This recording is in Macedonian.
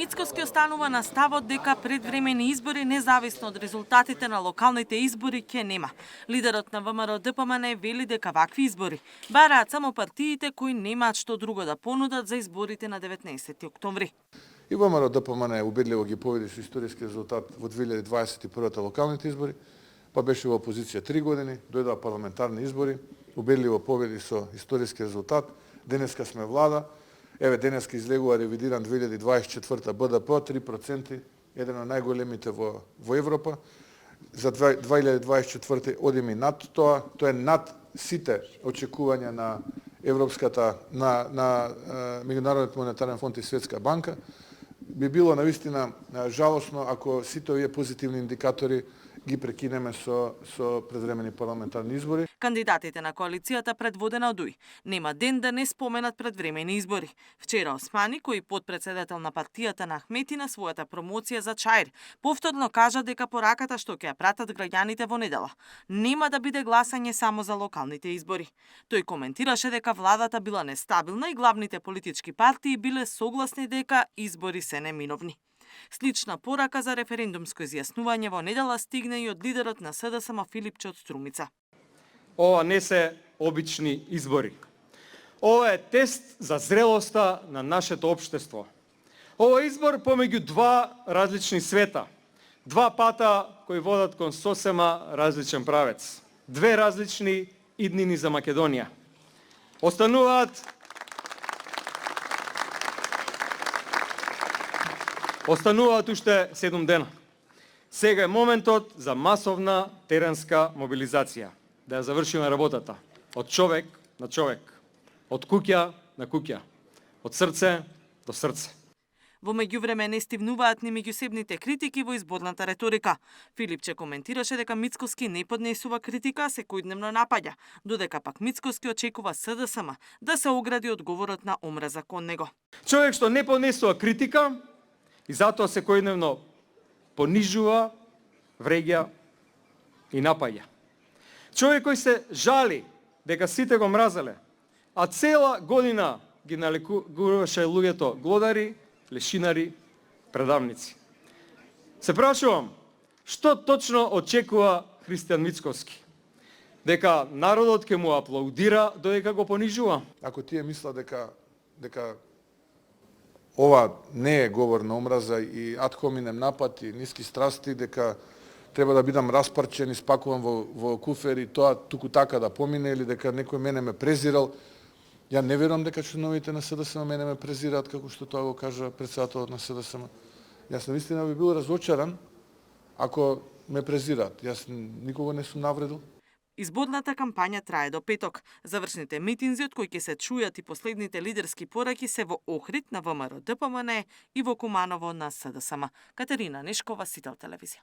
Мицкоски останува на ставот дека предвремени избори, независно од резултатите на локалните избори, ќе нема. Лидерот на ВМРО-ДПМН вели дека вакви избори бараат само партиите кои немаат што друго да понудат за изборите на 19 октомври. И ВМРО-ДПМН убедливо ги победи со историски резултат во 2021 локалните избори, па беше во опозиција 3 години, дојдоа парламентарни избори, убедливо победи со историски резултат. Денеска сме влада. Еве денеска излегува ревидиран 2024 БДП 3%, еден од најголемите во Европа. За 2024 одиме над тоа, тоа е над сите очекувања на Европската на Меѓународниот монетарен фонд и Светска банка. Би било навистина жалосно ако сите овие позитивни индикатори ги прекинеме со предвремени парламентарни избори. Кандидатите на коалицијата предводена од УЈ нема ден да не споменат предвремени избори. Вчера Османи, кој потпредседател на партијата на Ахмети на својата промоција за Чаир, повторно кажа дека пораката што ќе ја пратат граѓаните во недела нема да биде гласање само за локалните избори. Тој коментираше дека владата била нестабилна и главните политички партии биле согласни дека избори се неминовни. Слична порака за референдумско изјаснување во недела стигна и од лидерот на СДСМ Филипче од Струмица. Ова не се обични избори. Ова е тест за зрелоста на нашето општество. Ова е избор помеѓу два различни света. Два пата кои водат кон сосема различен правец. Две различни иднини за Македонија. Остануваат уште 7 дена. Сега е моментот за масовна теренска мобилизација. Да ја завршиме работата. Од човек на човек. Од куќа на куќа. Од срце до срце. Во меѓувреме не стивнуваат ни меѓусебните критики во изборната реторика. Филипче коментираше дека Мицкоски не поднесува критика, секојдневно напаѓа, додека пак Мицкоски очекува СДСМ да се огради од говорот на омраза кон него. Човек што не поднесува критика и затоа секојдневно понижува, вреѓа и напаѓа. Човек кој се жали дека сите го мразеле, а цела година ги налекуваше луѓето глодари, лешинари, предавници. Се прашувам, што точно очекува Христијан Мицкоски? Дека народот ќе му аплаудира додека го понижува? Ако тие мисла дека ова не е говор на омраза и ад хоминем напад и ниски страсти, дека треба да бидам распарчен и спакуван во куфер и тоа туку така да помине или дека некој мене ме презирал. Ја не верувам дека членовите на СДСМ мене ме презираат како што тоа го кажа претседателот на СДСМ. Јас навистина би бил разочаран ако ме презираат. Јас никого не сум навредил. Изборната кампања трае до петок. Завршните митинзи од кои ќе се чујат и последните лидерски пораки се во Охрид на ВМРО-ДПМН и во Куманово на СДСМ. Катерина Нешкова, Сител телевизија.